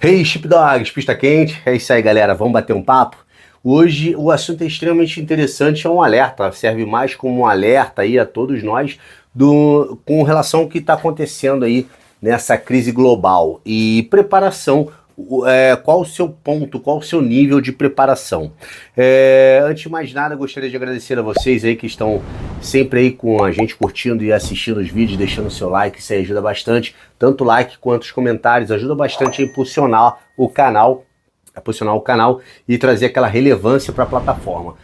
Hey, Chipdogs, pista quente, é isso aí, galera, vamos bater um papo? Hoje o assunto é extremamente interessante, é um alerta, serve mais como um alerta aí a todos nós com relação ao que está acontecendo aí nessa crise global e preparação. Qual o seu ponto, qual o seu nível de preparação? Antes de mais nada, gostaria de agradecer a vocês aí que estão sempre aí com a gente curtindo e assistindo os vídeos, deixando o seu like, isso aí ajuda bastante. Tanto o like quanto os comentários ajuda bastante a impulsionar o canal e trazer aquela relevância para a plataforma.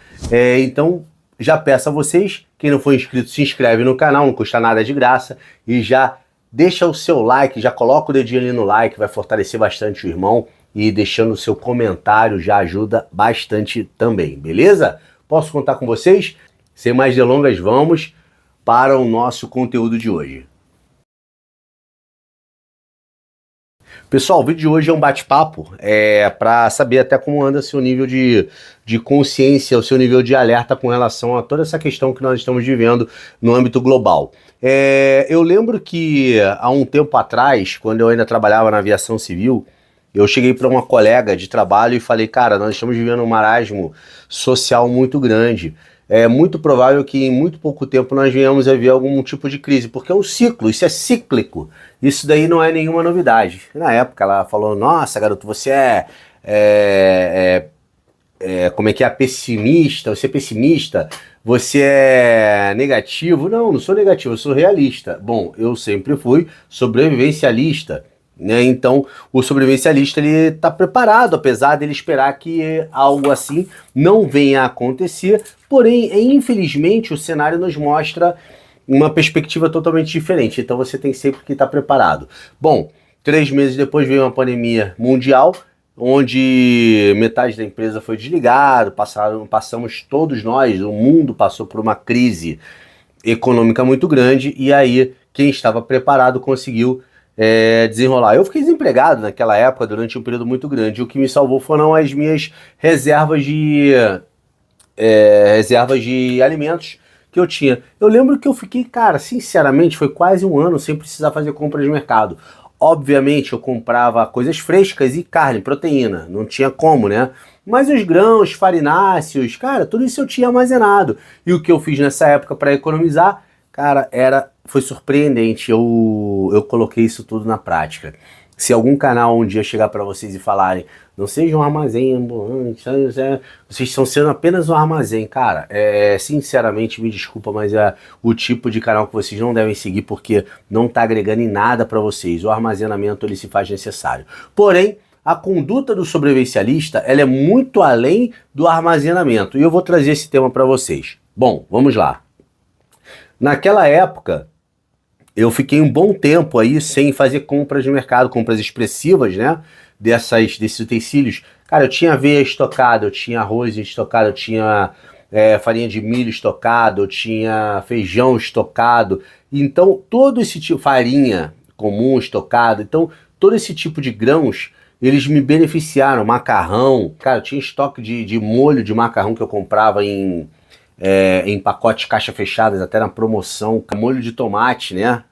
Então, já peço a vocês, quem não for inscrito, se inscreve no canal, não custa nada, de graça, e já deixa o seu like, já coloca o dedinho ali no like, vai fortalecer bastante o irmão, e deixando o seu comentário já ajuda bastante também, beleza? Posso contar com vocês? Sem mais delongas, vamos para o nosso conteúdo de hoje. Pessoal, o vídeo de hoje é um bate-papo para saber até como anda seu nível de consciência, o seu nível de alerta com relação a toda essa questão que nós estamos vivendo no âmbito global. Eu lembro que há um tempo atrás, quando eu ainda trabalhava na aviação civil, eu cheguei para uma colega de trabalho e falei, cara, nós estamos vivendo um marasmo social muito grande. É muito provável que em muito pouco tempo nós venhamos a ver algum tipo de crise, porque é um ciclo, isso é cíclico, isso daí não é nenhuma novidade. Na época ela falou, nossa garoto, você como é que é, pessimista, você é pessimista, você é negativo. Não sou negativo, eu sou realista. Bom, eu sempre fui sobrevivencialista, né? Então o sobrevivencialista ele está preparado, apesar dele esperar que algo assim não venha a acontecer, porém, infelizmente, o cenário nos mostra uma perspectiva totalmente diferente, então você tem sempre que estar preparado. Bom, 3 meses depois veio uma pandemia mundial, onde metade da empresa foi desligada, passamos todos nós, o mundo passou por uma crise econômica muito grande, e aí quem estava preparado conseguiu desenrolar. Eu fiquei desempregado naquela época durante um período muito grande. O que me salvou foram as minhas reservas de alimentos que eu tinha. Eu lembro que eu fiquei, cara, sinceramente, foi quase um ano sem precisar fazer compras de mercado. Obviamente eu comprava coisas frescas e carne, proteína, não tinha como, né? Mas os grãos, farináceos, cara, tudo isso eu tinha armazenado. E o que eu fiz nessa época para economizar, cara, foi surpreendente. Eu coloquei isso tudo na prática. Se algum canal um dia chegar para vocês e falarem, não seja um armazém ambulante, vocês estão sendo apenas um armazém, cara, sinceramente, me desculpa, mas é o tipo de canal que vocês não devem seguir, porque não está agregando em nada para vocês. O armazenamento ele se faz necessário. Porém, a conduta do sobrevivencialista ela é muito além do armazenamento, e eu vou trazer esse tema para vocês. Bom, vamos lá. Naquela época, eu fiquei um bom tempo aí sem fazer compras de mercado, compras expressivas, né, desses utensílios. Cara, eu tinha aveia estocada, eu tinha arroz estocado, eu tinha farinha de milho estocado, eu tinha feijão estocado. Então, todo esse tipo, farinha comum estocada, então, todo esse tipo de grãos, eles me beneficiaram. Macarrão, cara, eu tinha estoque de molho de macarrão que eu comprava em pacotes caixa fechadas, até na promoção, molho de tomate, né?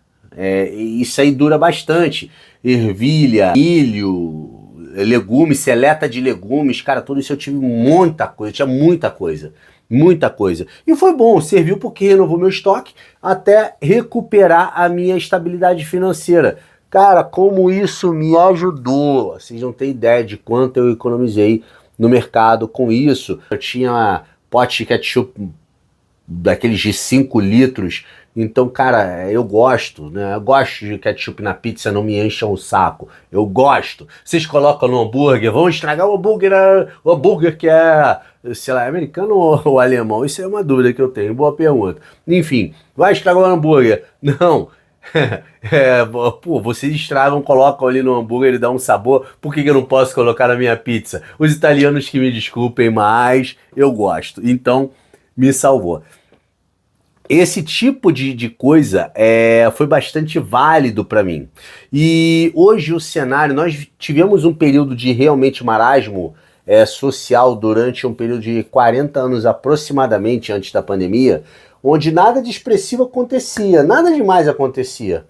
Isso aí dura bastante. Ervilha, milho, legumes, seleta de legumes, cara, tudo isso eu tive muita coisa, tinha muita coisa. Muita coisa. E foi bom, serviu porque renovou meu estoque até recuperar a minha estabilidade financeira. Cara, como isso me ajudou. Vocês não têm ideia de quanto eu economizei no mercado com isso. Eu tinha pote de ketchup daqueles de 5 litros. Então, cara, eu gosto, né? Eu gosto de ketchup na pizza, não me encham o saco. Eu gosto. Vocês colocam no hambúrguer, vão estragar o hambúrguer que é, sei lá, americano ou alemão? Isso é uma dúvida que eu tenho, boa pergunta. Enfim, vai estragar o hambúrguer? Não. Pô, vocês estragam, colocam ali no hambúrguer, ele dá um sabor, por que eu não posso colocar na minha pizza? Os italianos que me desculpem, mas eu gosto. Então, me salvou. Esse tipo de coisa foi bastante válido para mim. E hoje o cenário, nós tivemos um período de realmente marasmo social durante um período de 40 anos aproximadamente antes da pandemia, onde nada de expressivo acontecia, nada demais acontecia.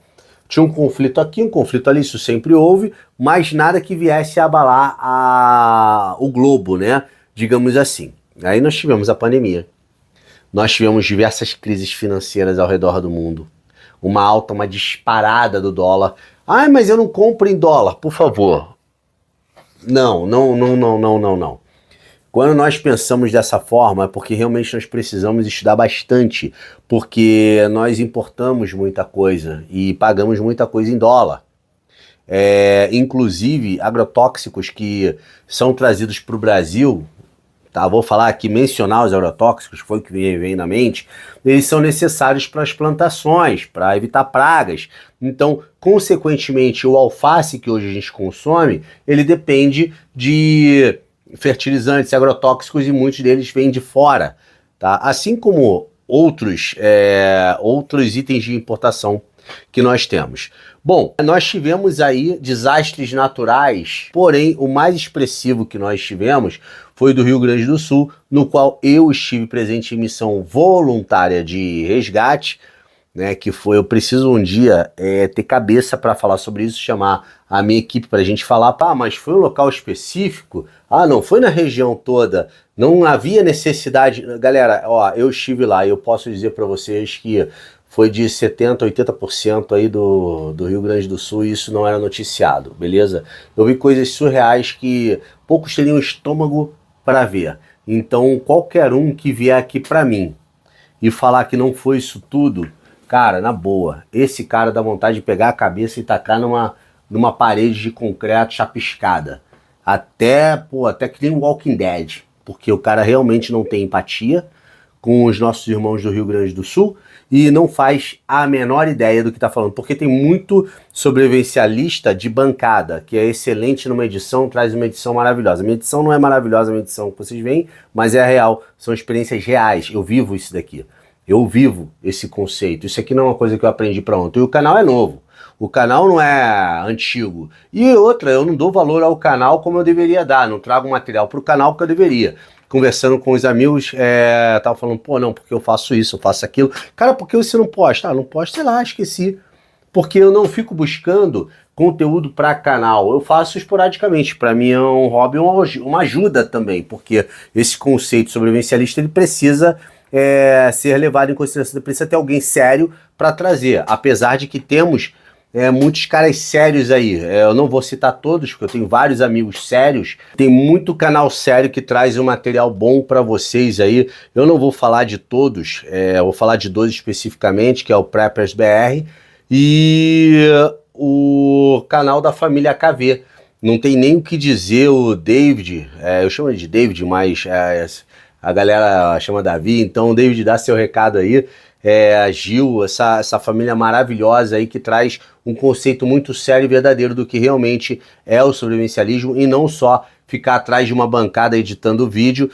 Tinha um conflito aqui, um conflito ali, isso sempre houve, mas nada que viesse a abalar o globo, né? Digamos assim. Aí nós tivemos a pandemia, nós tivemos diversas crises financeiras ao redor do mundo, uma alta, uma disparada do dólar. Ai, mas eu não compro em dólar, por favor. Não, não, não, não, não, não, não. Quando nós pensamos dessa forma, é porque realmente nós precisamos estudar bastante, porque nós importamos muita coisa e pagamos muita coisa em dólar. Inclusive, agrotóxicos que são trazidos para o Brasil, tá? Vou falar aqui, mencionar os agrotóxicos, foi o que veio na mente, eles são necessários para as plantações, para evitar pragas. Então, consequentemente, o alface que hoje a gente consome, ele depende de fertilizantes, agrotóxicos, e muitos deles vêm de fora, tá? Assim como outros itens de importação que nós temos. Bom, nós tivemos aí desastres naturais, porém o mais expressivo que nós tivemos foi do Rio Grande do Sul, no qual eu estive presente em missão voluntária de resgate, né, que foi, eu preciso um dia ter cabeça para falar sobre isso, chamar a minha equipe para a gente falar, pá, mas foi um local específico? Ah, não, foi na região toda, não havia necessidade. Galera, ó, eu estive lá e eu posso dizer para vocês que foi de 70% a 80% aí do Rio Grande do Sul e isso não era noticiado, beleza? Eu vi coisas surreais que poucos teriam estômago para ver. Então, qualquer um que vier aqui para mim e falar que não foi isso tudo, cara, na boa, esse cara dá vontade de pegar a cabeça e tacar numa parede de concreto chapiscada. Até que nem um Walking Dead. Porque o cara realmente não tem empatia com os nossos irmãos do Rio Grande do Sul e não faz a menor ideia do que tá falando. Porque tem muito sobrevivencialista de bancada, que é excelente numa edição, traz uma edição maravilhosa. Minha edição não é maravilhosa, a minha edição que vocês veem, mas é real. São experiências reais. Eu vivo isso daqui. Eu vivo esse conceito. Isso aqui não é uma coisa que eu aprendi para ontem. E o canal é novo. O canal não é antigo. E outra, eu não dou valor ao canal como eu deveria dar. Não trago material para o canal que eu deveria. Conversando com os amigos, tava falando, pô, não, porque eu faço isso, eu faço aquilo. Cara, por que você não posta? Ah, não posto, sei lá, esqueci. Porque eu não fico buscando conteúdo para canal. Eu faço esporadicamente. Para mim é um hobby, uma ajuda também. Porque esse conceito sobrevivencialista, ele precisa ser levado em consideração. Precisa ter alguém sério para trazer. Apesar de que temos muitos caras sérios aí. Eu não vou citar todos, porque eu tenho vários amigos sérios. Tem muito canal sério que traz um material bom para vocês aí. Eu não vou falar de todos, eu vou falar de dois especificamente, que é o Preppers BR e o canal da família KV. Não tem nem o que dizer o David, eu chamo ele de David, mas a galera chama Davi, então David, dá seu recado aí. A Gil, essa família maravilhosa aí que traz um conceito muito sério e verdadeiro do que realmente é o sobrevivencialismo e não só ficar atrás de uma bancada editando vídeo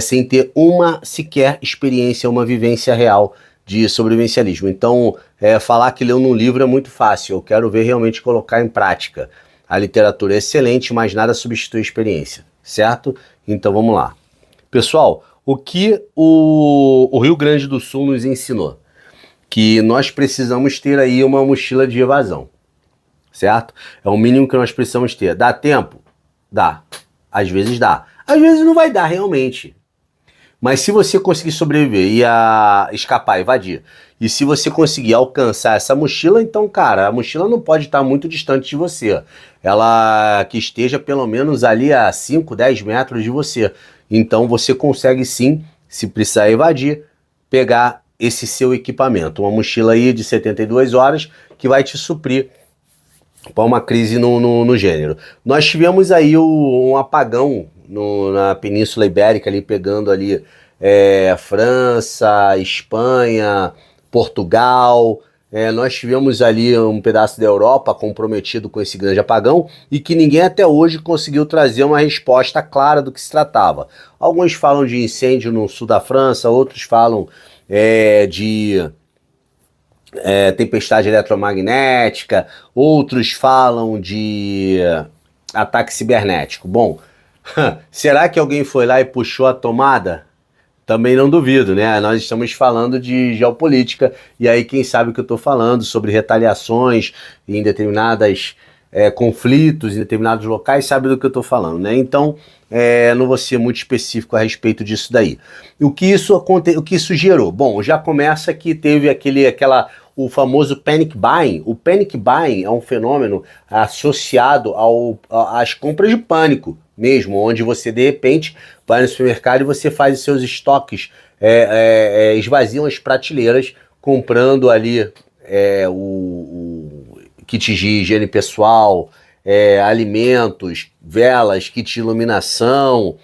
sem ter uma sequer experiência, uma vivência real de sobrevivencialismo. Então, falar que leu num livro é muito fácil, eu quero ver realmente colocar em prática. A literatura é excelente, mas nada substitui a experiência, certo? Então vamos lá. Pessoal, o que o Rio Grande do Sul nos ensinou? Que nós precisamos ter aí uma mochila de evasão, certo? É o mínimo que nós precisamos ter. Dá tempo? Dá. Às vezes dá. Às vezes não vai dar realmente. Mas se você conseguir sobreviver e escapar, evadir, e se você conseguir alcançar essa mochila, então, cara, a mochila não pode estar muito distante de você. Ela que esteja pelo menos ali a 5, 10 metros de você. Então você consegue sim, se precisar evadir, pegar esse seu equipamento. Uma mochila aí de 72 horas que vai te suprir para uma crise no gênero. Nós tivemos aí um apagão na Península Ibérica, ali pegando ali França, Espanha, Portugal. Nós tivemos ali um pedaço da Europa comprometido com esse grande apagão e que ninguém até hoje conseguiu trazer uma resposta clara do que se tratava. Alguns falam de incêndio no sul da França, outros falam de tempestade eletromagnética, outros falam de ataque cibernético. Bom, será que alguém foi lá e puxou a tomada Também não duvido, né? Nós estamos falando de geopolítica, e aí quem sabe o que eu estou falando sobre retaliações em determinadas conflitos, em determinados locais, sabe do que eu estou falando, né? Então, não vou ser muito específico a respeito disso daí. O que isso gerou? Bom, já começa que teve o famoso panic buying. O panic buying é um fenômeno associado às compras de pânico mesmo, onde você de repente vai no supermercado e você faz os seus estoques, esvaziam as prateleiras comprando ali o kit de higiene pessoal, alimentos, velas, kit de iluminação,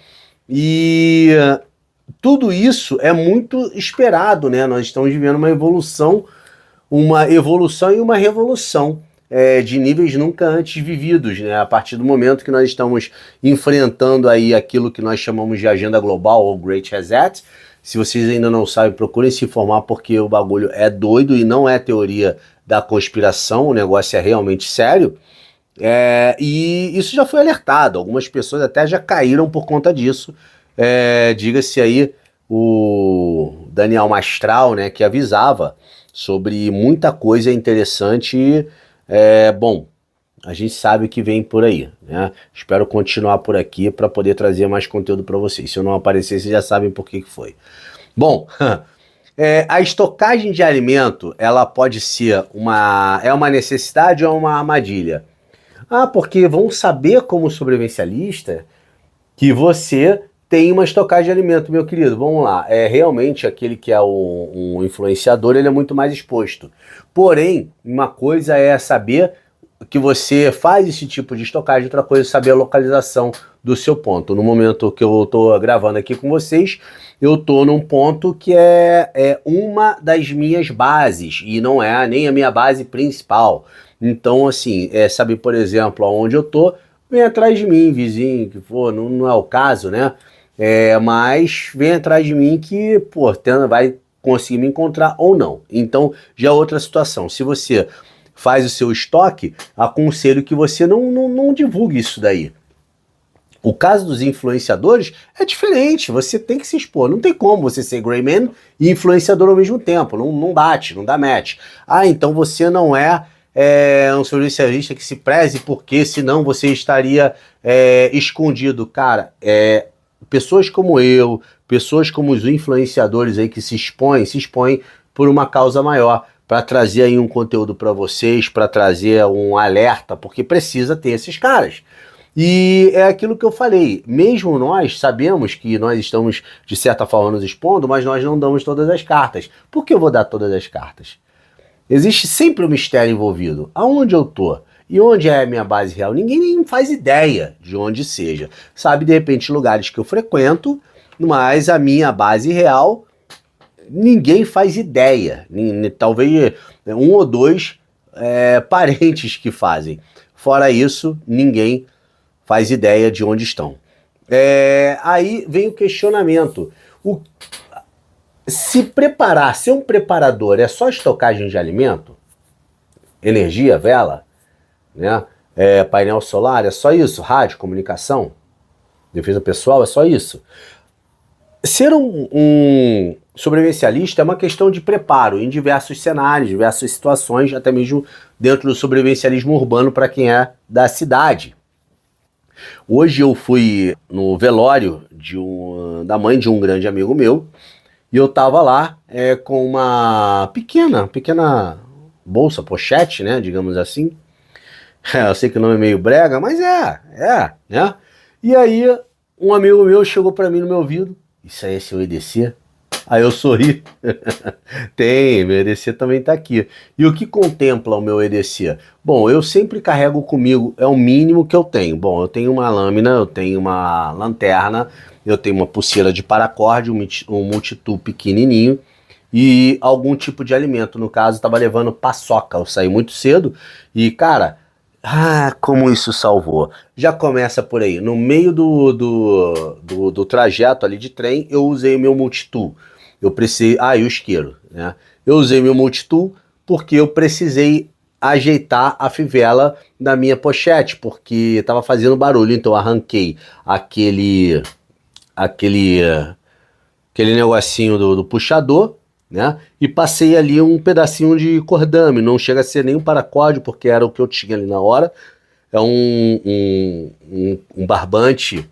e tudo isso é muito esperado, né? Nós estamos vivendo uma evolução e uma revolução de níveis nunca antes vividos, né? A partir do momento que nós estamos enfrentando aí aquilo que nós chamamos de agenda global ou Great Reset. Se vocês ainda não sabem, procurem se informar, porque o bagulho é doido e não é teoria da conspiração, o negócio é realmente sério. E isso já foi alertado, algumas pessoas até já caíram por conta disso. Diga-se aí o Daniel Mastral, né, que avisava sobre muita coisa interessante. Bom, a gente sabe que vem por aí, né? Espero continuar por aqui para poder trazer mais conteúdo para vocês. Se eu não aparecer, vocês já sabem por que foi. Bom, a estocagem de alimento, ela pode ser uma necessidade ou uma armadilha? Porque vão saber como sobrevivencialista que você tem uma estocagem de alimento, meu querido. Vamos lá. Realmente aquele que é um influenciador, ele é muito mais exposto. Porém, uma coisa é saber que você faz esse tipo de estocagem, outra coisa é saber a localização do seu ponto. No momento que eu estou gravando aqui com vocês, eu estou num ponto que é uma das minhas bases, e não é nem a minha base principal. Então, assim, saber, por exemplo, aonde eu tô, vem atrás de mim, vizinho, que for, não é o caso, né? Mas vem atrás de mim que, pô, vai conseguir me encontrar ou não. Então, já é outra situação. Se você faz o seu estoque, aconselho que você não divulgue isso daí. O caso dos influenciadores é diferente, você tem que se expor. Não tem como você ser Greyman e influenciador ao mesmo tempo, não bate, não dá match. Então você não é um sobrevivencialista que se preze, porque senão você estaria escondido. Cara, pessoas como eu, pessoas como os influenciadores aí que se expõem por uma causa maior, para trazer aí um conteúdo para vocês, para trazer um alerta, porque precisa ter esses caras. E é aquilo que eu falei, mesmo nós sabemos que nós estamos, de certa forma, nos expondo, mas nós não damos todas as cartas. Por que eu vou dar todas as cartas? Existe sempre um mistério envolvido. Aonde eu tô? E onde é a minha base real? Ninguém nem faz ideia de onde seja. Sabe, de repente, lugares que eu frequento, mas a minha base real, ninguém faz ideia. Talvez um ou dois parentes que fazem. Fora isso, ninguém faz ideia de onde estão. Aí vem o questionamento. Se preparar, ser um preparador é só estocagem de alimento? Energia, vela, né? Painel solar, é só isso? Rádio, comunicação, defesa pessoal, é só isso? Ser um sobrevivencialista é uma questão de preparo em diversos cenários, diversas situações, até mesmo dentro do sobrevivencialismo urbano para quem é da cidade. Hoje eu fui no velório da mãe de um grande amigo meu, e eu tava lá com uma pequena bolsa, pochete, né, digamos assim. Eu sei que o nome é meio brega, mas né? E aí um amigo meu chegou pra mim no meu ouvido: isso aí é seu EDC? Aí eu sorri. Tem, meu EDC também tá aqui. E o que contempla o meu EDC? Bom, eu sempre carrego comigo, é o mínimo que eu tenho. Bom, eu tenho uma lâmina, eu tenho uma lanterna, eu tenho uma pulseira de paracorde, um multitool pequenininho e algum tipo de alimento. No caso, eu tava levando paçoca. Eu saí muito cedo e, cara, como isso salvou. Já começa por aí. No meio do trajeto ali de trem, eu usei o meu multitool. Eu precisei... e o isqueiro, né? Eu usei meu multitool porque eu precisei ajeitar a fivela da minha pochete, porque estava fazendo barulho. Então eu arranquei aquele aquele negocinho do puxador, né? E passei ali um pedacinho de cordame, não chega a ser nem um paracorde, porque era o que eu tinha ali na hora. É um barbante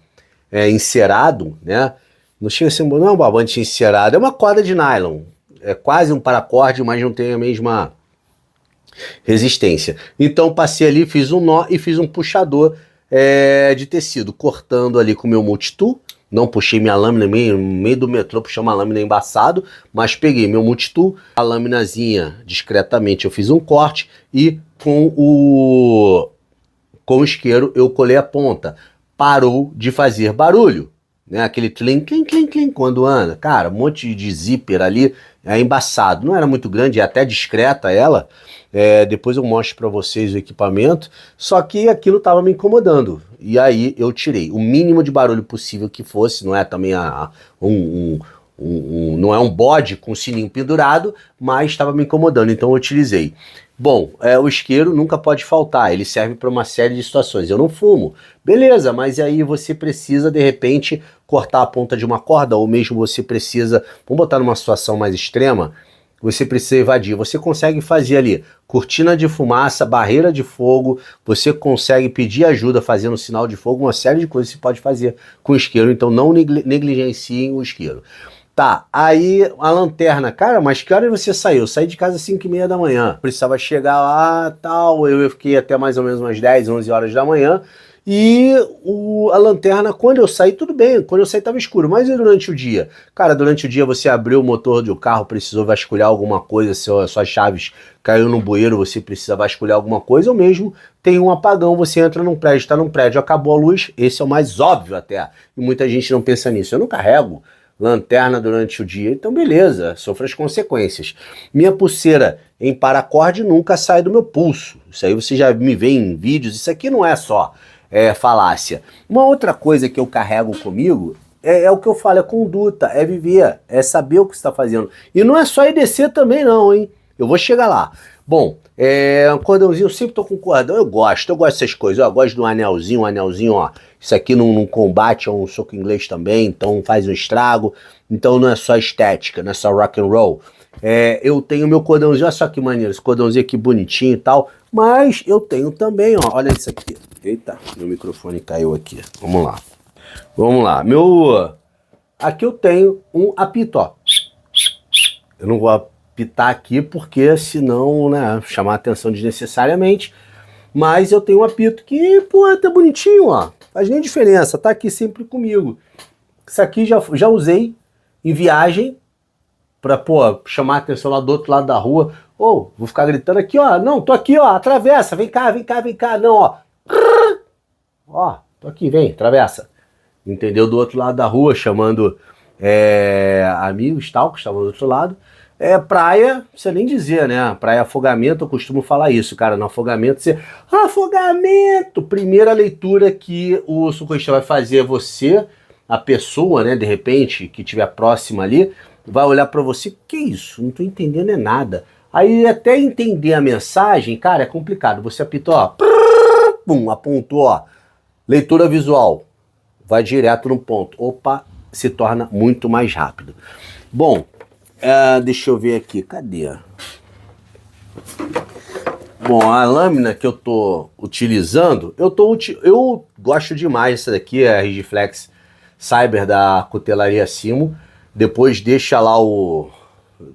encerado, né? Não chega a ser não é um barbante encerado, é uma corda de nylon. É quase um paracorde, mas não tem a mesma resistência. Então passei ali, fiz um nó e fiz um puxador de tecido, cortando ali com o meu multitool. Não puxei minha lâmina no meio do metrô, puxei uma lâmina embaçado, mas peguei meu multitool, a lâminazinha discretamente eu fiz um corte e com o isqueiro eu colei a ponta. Parou de fazer barulho, né? Aquele tlim, tlim, tlim, tlim, quando anda. Cara, um monte de zíper ali, embaçado. Não era muito grande, é até discreta ela. Depois eu mostro para vocês o equipamento, só que aquilo estava me incomodando, e aí eu tirei o mínimo de barulho possível que fosse, não é também não é um bode com sininho pendurado, mas estava me incomodando, então eu utilizei. Bom, o isqueiro nunca pode faltar, ele serve para uma série de situações. Eu não fumo, beleza, mas aí você precisa de repente cortar a ponta de uma corda, ou mesmo você precisa, vamos botar numa situação mais extrema, você precisa evadir, você consegue fazer ali cortina de fumaça, barreira de fogo, você consegue pedir ajuda fazendo sinal de fogo, uma série de coisas você pode fazer com o isqueiro, então não negligenciem o isqueiro. Tá, aí a lanterna, cara, mas que hora você saiu? Eu saí de casa às 5h30 da manhã, precisava chegar lá, tal, eu fiquei até mais ou menos umas 10, 11 horas da manhã, e a lanterna, quando eu saí, tudo bem, quando eu saí tava escuro, mas e durante o dia? Cara, durante o dia você abriu o motor do carro, precisou vasculhar alguma coisa, suas chaves caiu no bueiro, você precisa vasculhar alguma coisa, ou mesmo tem um apagão, você entra num prédio, tá num prédio, acabou a luz, esse é o mais óbvio até, e muita gente não pensa nisso. Eu não carrego lanterna durante o dia, então beleza, sofro as consequências. Minha pulseira em paracorde nunca sai do meu pulso, isso aí você já me vê em vídeos, isso aqui não é só falácia. Uma outra coisa que eu carrego comigo é o que eu falo, é conduta, é viver, é saber o que você está fazendo. E não é só ir descer também não, hein? Eu vou chegar lá. Bom, um cordãozinho, eu sempre tô com cordão, eu gosto dessas coisas, eu gosto de um anelzinho, ó. Isso aqui num combate é um soco inglês também, então faz um estrago. Então não é só estética, não é só rock and roll. Eu tenho meu cordãozinho, olha só que maneiro, esse cordãozinho aqui bonitinho e tal. Mas eu tenho também, ó, olha isso aqui. Eita, meu microfone caiu aqui. Vamos lá. Vamos lá. Aqui eu tenho um apito, ó. Eu não vou apitar aqui porque senão, né, chamar atenção desnecessariamente. Mas eu tenho um apito que, pô, tá bonitinho, ó. Faz nem diferença, tá aqui sempre comigo. Isso aqui já usei em viagem pra, pô, chamar a atenção lá do outro lado da rua. Vou ficar gritando aqui, ó. Não, tô aqui, ó. Atravessa, vem cá, vem cá, vem cá. Não, ó. Ó, tô aqui, vem, atravessa. Entendeu? Do outro lado da rua, chamando amigos tal, que estavam do outro lado. Praia, não precisa nem dizer, né? Praia afogamento, eu costumo falar isso, cara. No afogamento, afogamento! Primeira leitura que o socorrista vai fazer é você, a pessoa, né, de repente, que estiver próxima ali, vai olhar pra você, que isso? Não tô entendendo nada. Aí até entender a mensagem, cara, é complicado. Você apitou, ó, pum, apontou, ó, leitura visual, vai direto no ponto. Opa, se torna muito mais rápido. Bom, deixa eu ver aqui, cadê? Bom, a lâmina que eu tô utilizando, eu gosto demais dessa daqui, é a Rigiflex Cyber da Cutelaria Simo. Depois deixa lá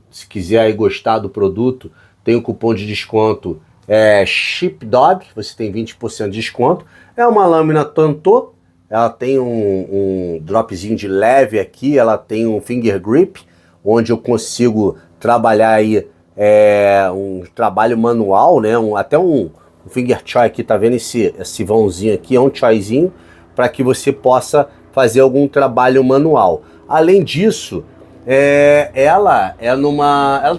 se quiser aí gostar do produto, tem o cupom de desconto SHIPDOG, você tem 20% de desconto. É uma lâmina Tanto, ela tem um dropzinho de leve aqui, ela tem um finger grip, onde eu consigo trabalhar aí um trabalho manual, né? Até um finger choy aqui, tá vendo esse vãozinho aqui? É um choyzinho para que você possa fazer algum trabalho manual. Além disso, ela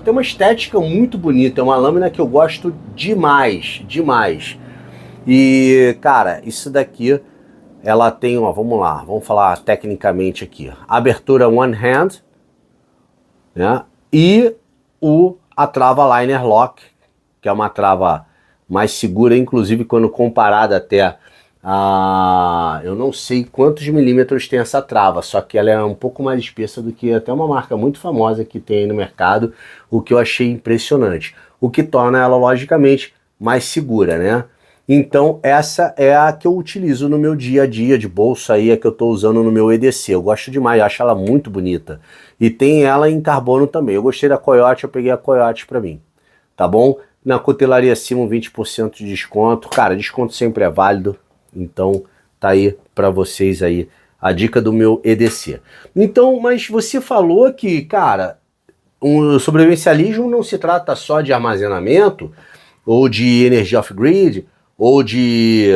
tem uma estética muito bonita, é uma lâmina que eu gosto demais, demais. E, cara, isso daqui, ela tem, ó, vamos lá, vamos falar tecnicamente aqui. Abertura one hand, né? E a trava liner lock, que é uma trava mais segura, inclusive quando comparada até Eu não sei quantos milímetros tem essa trava, só que ela é um pouco mais espessa do que até uma marca muito famosa que tem aí no mercado, o que eu achei impressionante. O que torna ela, logicamente, mais segura, né? Então essa é a que eu utilizo no meu dia a dia de bolsa aí, a que eu estou usando no meu EDC. Eu gosto demais, eu acho ela muito bonita. E tem ela em carbono também. Eu gostei da Coyote, eu peguei a Coyote para mim, tá bom? Na Cutelaria Simon, 20% de desconto. Cara, desconto sempre é válido. Então tá aí para vocês aí a dica do meu EDC. Então, mas você falou que, cara, o sobrevivencialismo não se trata só de armazenamento, ou de energia off-grid, ou de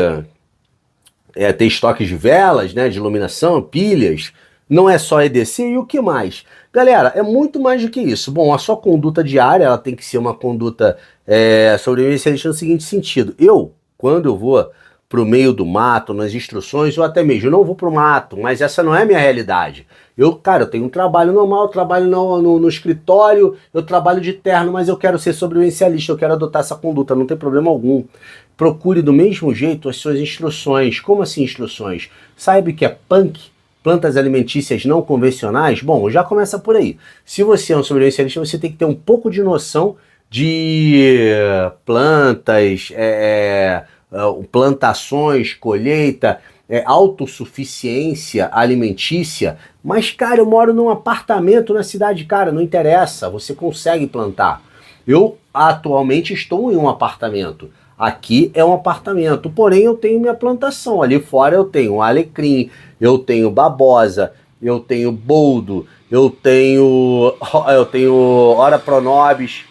ter estoques de velas, né, de iluminação, pilhas. Não é só EDC e o que mais? Galera, é muito mais do que isso. Bom, a sua conduta diária, ela tem que ser uma conduta sobrevivencialista no seguinte sentido. Quando eu vou pro meio do mato, nas instruções, ou até mesmo, eu não vou pro mato, mas essa não é a minha realidade. Cara, eu tenho um trabalho normal, eu trabalho no escritório, eu trabalho de terno, mas eu quero ser sobrevivencialista, eu quero adotar essa conduta, não tem problema algum. Procure do mesmo jeito as suas instruções. Como assim instruções? Saiba que é punk, plantas alimentícias não convencionais? Bom, já começa por aí. Se você é um sobrevivencialista, você tem que ter um pouco de noção de plantas, plantações, colheita, autossuficiência alimentícia. Mas, cara, eu moro num apartamento na cidade, cara, não interessa, você consegue plantar. Eu atualmente estou em um apartamento. Aqui é um apartamento, porém eu tenho minha plantação. Ali fora eu tenho alecrim, eu tenho babosa, eu tenho boldo, eu tenho ora pronobis.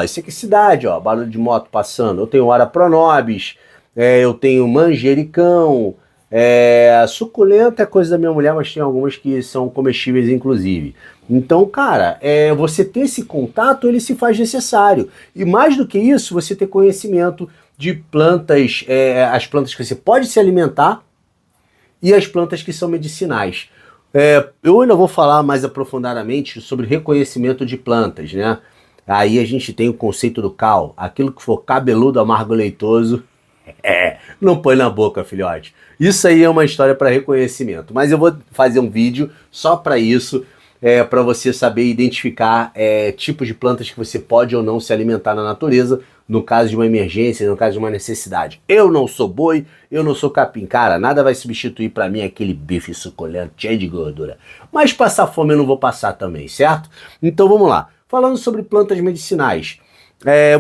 Isso aqui é cidade, ó, barulho de moto passando. Eu tenho ora pronobis, eu tenho manjericão, suculenta é coisa da minha mulher, mas tem algumas que são comestíveis inclusive. Então, cara, você ter esse contato, ele se faz necessário. E mais do que isso, você ter conhecimento de plantas, as plantas que você pode se alimentar e as plantas que são medicinais. Eu ainda vou falar mais aprofundadamente sobre reconhecimento de plantas, né? Aí a gente tem o conceito do cal, aquilo que for cabeludo, amargo, leitoso, não põe na boca, filhote. Isso aí é uma história para reconhecimento, mas eu vou fazer um vídeo só para isso, para você saber identificar tipos de plantas que você pode ou não se alimentar na natureza, no caso de uma emergência, no caso de uma necessidade. Eu não sou boi, eu não sou capim, cara, nada vai substituir para mim aquele bife suculento cheio de gordura. Mas passar fome eu não vou passar também, certo? Então vamos lá. Falando sobre plantas medicinais,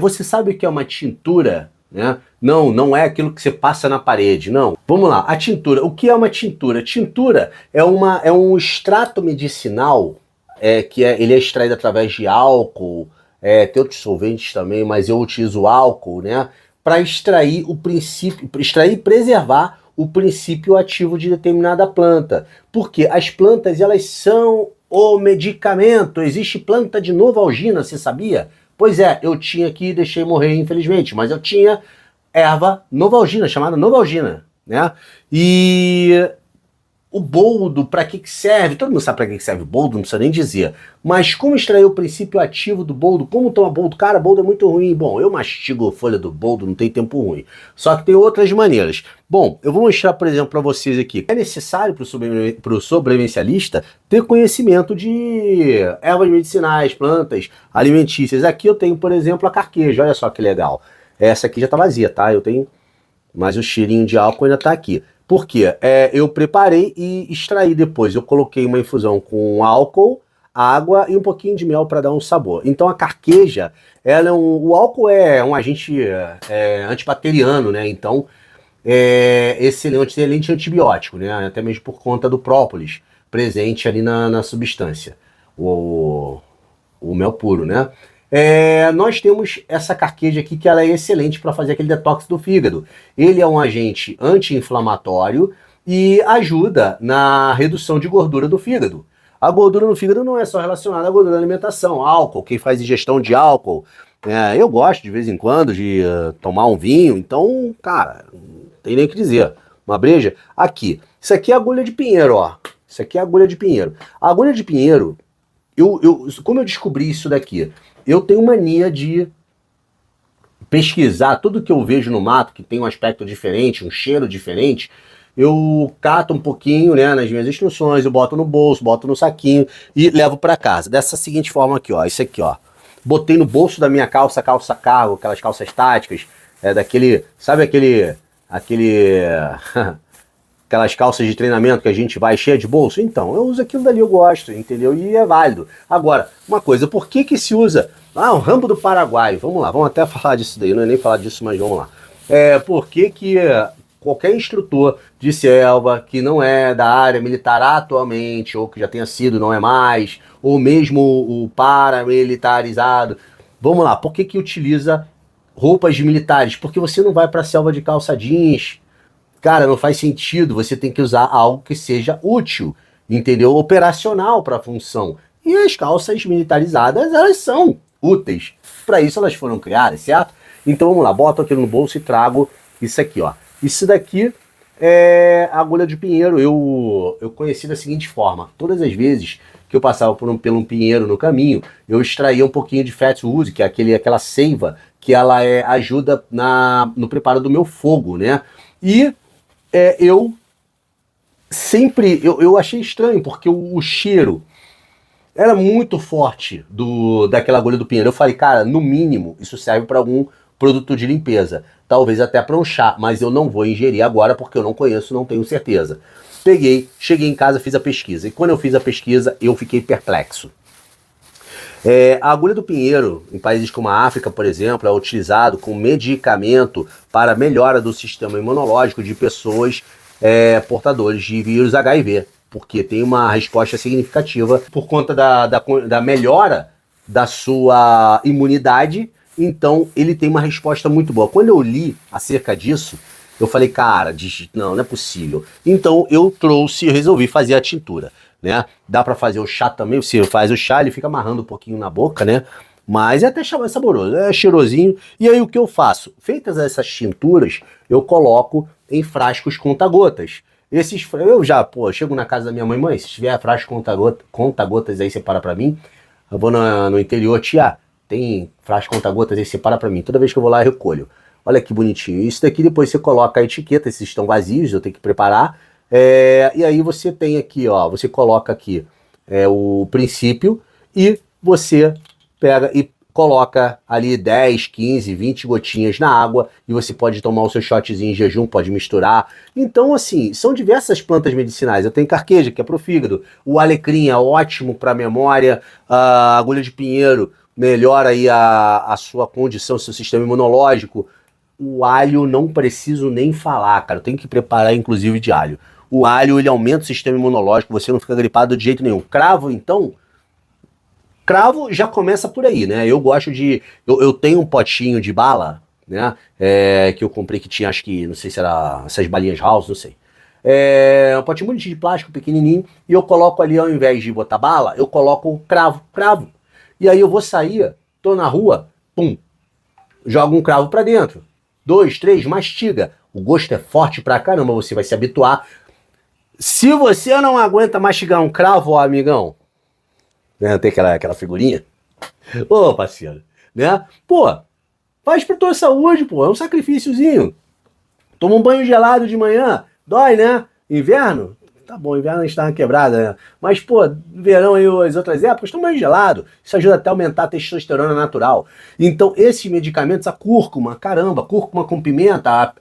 você sabe o que é uma tintura, né? Não é aquilo que você passa na parede, não. Vamos lá, a tintura. O que é uma tintura? Tintura é um extrato medicinal ele é extraído através de álcool, tem outros solventes também, mas eu utilizo álcool, né? Para extrair o princípio, extrair e preservar o princípio ativo de determinada planta. Porque as plantas, elas são o medicamento. Existe planta de Novalgina, você sabia? Pois é, eu tinha aqui, deixei morrer infelizmente, mas eu tinha erva Novalgina, chamada Novalgina, né? E o boldo, para que serve? Todo mundo sabe para que serve o boldo, não precisa nem dizer. Mas como extrair o princípio ativo do boldo? Como tomar boldo? Cara, boldo é muito ruim. Bom, eu mastigo a folha do boldo, não tem tempo ruim. Só que tem outras maneiras. Bom, eu vou mostrar, por exemplo, para vocês aqui. É necessário para o sobrevivencialista ter conhecimento de ervas medicinais, plantas alimentícias. Aqui eu tenho, por exemplo, a carqueja. Olha só que legal. Essa aqui já tá vazia, tá? Eu tenho, mas o cheirinho de álcool ainda tá aqui. Por quê? Eu preparei e extraí depois. Eu coloquei uma infusão com álcool, água e um pouquinho de mel para dar um sabor. Então a carqueja, o álcool é um agente antibacteriano, né? Então excelente antibiótico, né? Até mesmo por conta do própolis presente ali na substância. O mel puro, né? Nós temos essa carqueja aqui que ela é excelente para fazer aquele detox do fígado. Ele é um agente anti-inflamatório e ajuda na redução de gordura do fígado. A gordura no fígado não é só relacionada à gordura da alimentação, álcool, quem faz ingestão de álcool. Eu gosto de vez em quando de tomar um vinho, então, cara, não tem nem o que dizer. Uma breja. Aqui, isso aqui é agulha de pinheiro, ó. Isso aqui é agulha de pinheiro. A agulha de pinheiro, como eu descobri isso daqui? Eu tenho mania de pesquisar tudo que eu vejo no mato, que tem um aspecto diferente, um cheiro diferente, eu cato um pouquinho, né, nas minhas instruções, eu boto no bolso, boto no saquinho e levo para casa. Dessa seguinte forma aqui, ó, isso aqui, ó. Botei no bolso da minha calça cargo, aquelas calças táticas, daquele, sabe aquelas calças de treinamento que a gente vai cheia de bolso? Então, eu uso aquilo dali, eu gosto, entendeu? E é válido. Agora, uma coisa, por que se usa... Ah, o rambo do Paraguai, vamos lá, vamos até falar disso daí, não é nem falar disso, mas vamos lá. Por que qualquer instrutor de selva que não é da área militar atualmente, ou que já tenha sido, não é mais, ou mesmo o paramilitarizado, vamos lá, por que utiliza roupas de militares? Porque você não vai para a selva de calça jeans. Cara, não faz sentido, você tem que usar algo que seja útil, entendeu? Operacional para a função. E as calças militarizadas, elas são úteis. Para isso elas foram criadas, certo? Então vamos lá, boto aquilo no bolso e trago isso aqui, ó. Isso daqui é agulha de pinheiro. Eu conheci da seguinte forma: todas as vezes que eu passava por um pinheiro no caminho, eu extraía um pouquinho de fatwood, que é aquela seiva que ela ajuda no preparo do meu fogo, né? E eu sempre, eu achei estranho, porque o cheiro era muito forte daquela agulha do pinheiro. Eu falei, cara, no mínimo, isso serve para algum produto de limpeza. Talvez até para um chá, mas eu não vou ingerir agora porque eu não conheço, não tenho certeza. Peguei, cheguei em casa, fiz a pesquisa. E quando eu fiz a pesquisa, eu fiquei perplexo. A agulha do pinheiro, em países como a África, por exemplo, é utilizado como medicamento para melhora do sistema imunológico de pessoas portadores de vírus HIV, porque tem uma resposta significativa por conta da melhora da sua imunidade. Então ele tem uma resposta muito boa. Quando eu li acerca disso, eu falei, cara, não é possível. Então eu resolvi fazer a tintura, né? Dá para fazer o chá também, você faz o chá, ele fica amarrando um pouquinho na boca, né? Mas é até saboroso, é cheirosinho. E aí o que eu faço? Feitas essas tinturas, eu coloco em frascos conta-gotas. Eu já, chego na casa da minha mãe, se tiver frasco conta-gotas aí, separa pra mim. Eu vou no interior, tia, tem frasco conta-gotas aí, separa pra mim. Toda vez que eu vou lá, eu recolho. Olha que bonitinho. Isso daqui depois você coloca a etiqueta, esses estão vazios, eu tenho que preparar. E aí você tem aqui, ó, você coloca aqui o princípio e você pega e coloca ali 10, 15, 20 gotinhas na água e você pode tomar o seu shotzinho em jejum, pode misturar. Então, assim, são diversas plantas medicinais. Eu tenho carqueja, que é pro fígado. O alecrim é ótimo para memória. A agulha de pinheiro melhora aí a sua condição, seu sistema imunológico. O alho não preciso nem falar, cara. Eu tenho que preparar, inclusive, de alho. O alho, ele aumenta o sistema imunológico, você não fica gripado de jeito nenhum. Cravo, então... Cravo já começa por aí, né? Eu gosto de... Eu tenho um potinho de bala, né? Que eu comprei que tinha, acho que, não sei se era essas balinhas house, não sei. Um potinho bonitinho de plástico, pequenininho. E eu coloco ali, ao invés de botar bala, eu coloco cravo. E aí eu vou sair, tô na rua, pum, jogo um cravo pra dentro. 2, 3, mastiga. O gosto é forte pra caramba, você vai se habituar. Se você não aguenta mastigar um cravo, ó, amigão, né, tem aquela figurinha. Ô, parceiro, né? Faz pra tua saúde, é um sacrifíciozinho. Toma um banho gelado de manhã, dói, né? Inverno? Tá bom, inverno a gente tá na quebrada, né? Mas, verão aí, as outras épocas, toma banho gelado. Isso ajuda até a aumentar a testosterona natural. Então, esses medicamentos, a cúrcuma com pimenta,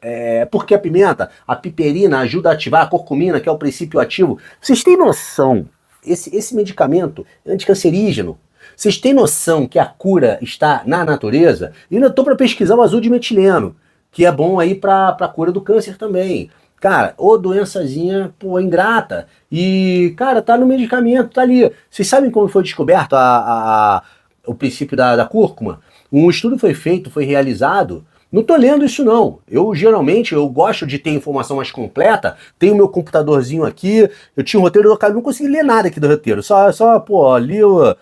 por que a pimenta? A piperina ajuda a ativar a curcumina, que é o princípio ativo. Vocês têm noção? Esse medicamento é anticancerígeno. Vocês têm noção que a cura está na natureza? E ainda estou para pesquisar o azul de metileno, que é bom aí para a cura do câncer também. Cara, doençazinha, ingrata. E, cara, tá no medicamento, tá ali. Vocês sabem como foi descoberto o princípio da cúrcuma? Um estudo foi realizado. Não tô lendo isso não. Geralmente gosto de ter informação mais completa. Tenho meu computadorzinho aqui. Eu tinha um roteiro, eu não consegui ler nada aqui do roteiro. Só li o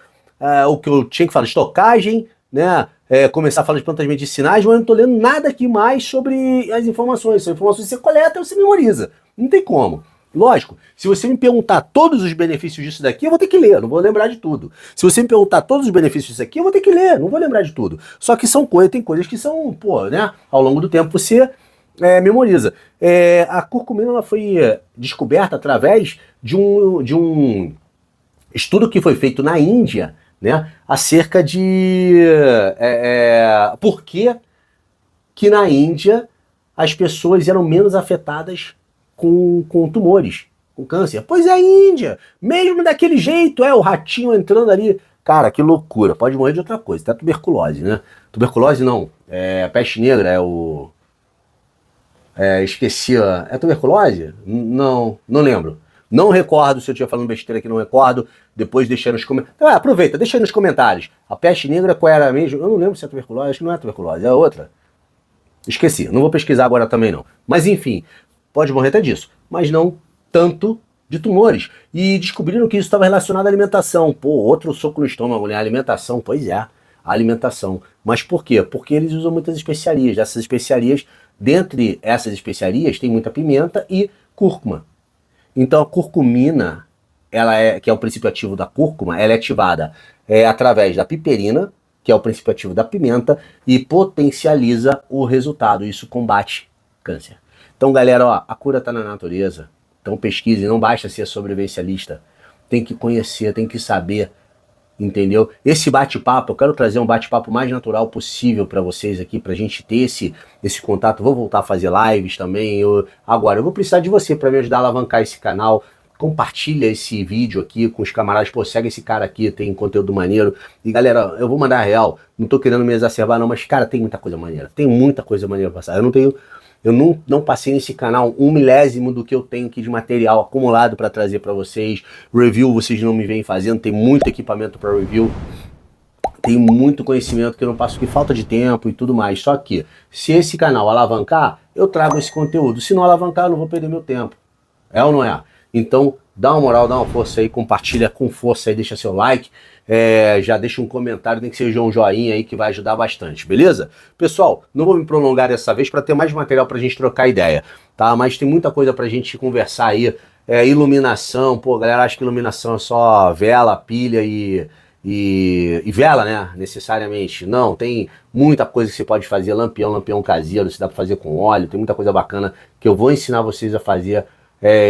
que eu tinha que falar, estocagem, né? Começar a falar de plantas medicinais, mas não tô lendo nada aqui mais sobre as informações. São informações que você coleta e você memoriza. Não tem como. Lógico, se você me perguntar todos os benefícios disso daqui, eu vou ter que ler, não vou lembrar de tudo. Se você me perguntar todos os benefícios disso aqui, eu vou ter que ler, não vou lembrar de tudo. Só que são coisas, tem coisas que são, pô, né? Ao longo do tempo você memoriza. A curcumina ela foi descoberta através de um estudo que foi feito na Índia, né? Acerca de por que na Índia as pessoas eram menos afetadas com tumores, com câncer. Pois é, a Índia, mesmo daquele jeito, o ratinho entrando ali. Cara, que loucura, pode morrer de outra coisa, até tuberculose, né? Tuberculose não, peste negra, esqueci, é tuberculose? Não lembro. Não recordo, se eu estiver falando besteira aqui, não recordo. Depois deixa nos comentários. Aproveita, deixa aí nos comentários. A peste negra, qual era mesmo? Eu não lembro se é tuberculose, acho que não é tuberculose, é outra. Esqueci, não vou pesquisar agora também não. Mas enfim, pode morrer até disso. Mas não tanto de tumores. E descobriram que isso estava relacionado à alimentação. Pô, outro soco no estômago, né? Alimentação, pois é, a alimentação. Mas por quê? Porque eles usam muitas especiarias. Essas especiarias, dentre essas especiarias, tem muita pimenta e cúrcuma. Então a curcumina, que é o princípio ativo da cúrcuma, ela é ativada através da piperina, que é o princípio ativo da pimenta, e potencializa o resultado. Isso combate câncer. Então, galera, ó, a cura está na natureza. Então pesquise, não basta ser sobrevivencialista. Tem que conhecer, tem que saber, entendeu? Esse bate-papo, eu quero trazer um bate-papo mais natural possível para vocês aqui, pra gente ter esse contato. Vou voltar a fazer lives também. Agora, eu vou precisar de você para me ajudar a alavancar esse canal. Compartilha esse vídeo aqui com os camaradas. Pô, segue esse cara aqui, tem conteúdo maneiro. E galera, eu vou mandar a real. Não tô querendo me exacerbar não, mas cara, tem muita coisa maneira. Tem muita coisa maneira pra passar. Eu não passei nesse canal 1/1000 do que eu tenho aqui de material acumulado para trazer para vocês. Review vocês não me vêm fazendo, tem muito equipamento para review. Tem muito conhecimento que eu não passo, que falta de tempo e tudo mais. Só que, se esse canal alavancar, eu trago esse conteúdo. Se não alavancar, eu não vou perder meu tempo. É ou não é? Então, dá uma moral, dá uma força aí, compartilha com força aí, deixa seu like, já deixa um comentário, nem que seja um joinha aí que vai ajudar bastante, beleza? Pessoal, não vou me prolongar dessa vez para ter mais material pra gente trocar ideia, tá? Mas tem muita coisa pra gente conversar aí, iluminação, pô, galera acha que iluminação é só vela, pilha e vela, né, necessariamente. Não, tem muita coisa que você pode fazer, lampião caseiro, se dá pra fazer com óleo, tem muita coisa bacana que eu vou ensinar vocês a fazer.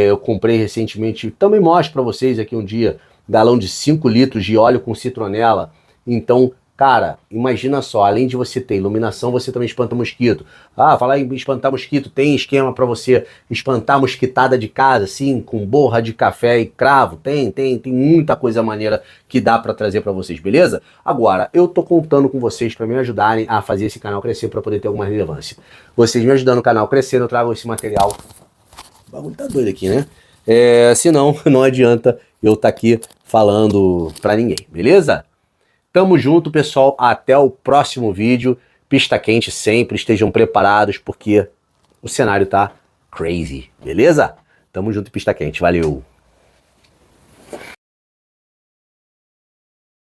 Eu comprei recentemente, também mostro para vocês aqui um dia, galão de 5 litros de óleo com citronela. Então, cara, imagina só, além de você ter iluminação, você também espanta mosquito. Falar em espantar mosquito, tem esquema para você espantar mosquitada de casa, assim, com borra de café e cravo? Tem muita coisa maneira que dá para trazer para vocês, beleza? Agora, eu tô contando com vocês para me ajudarem a fazer esse canal crescer, para poder ter alguma relevância. Vocês me ajudando o canal crescer, eu trago esse material. O bagulho tá doido aqui, né? Senão, não adianta eu estar aqui falando pra ninguém, beleza? Tamo junto, pessoal. Até o próximo vídeo. Pista quente sempre. Estejam preparados, porque o cenário tá crazy, beleza? Tamo junto, pista quente. Valeu!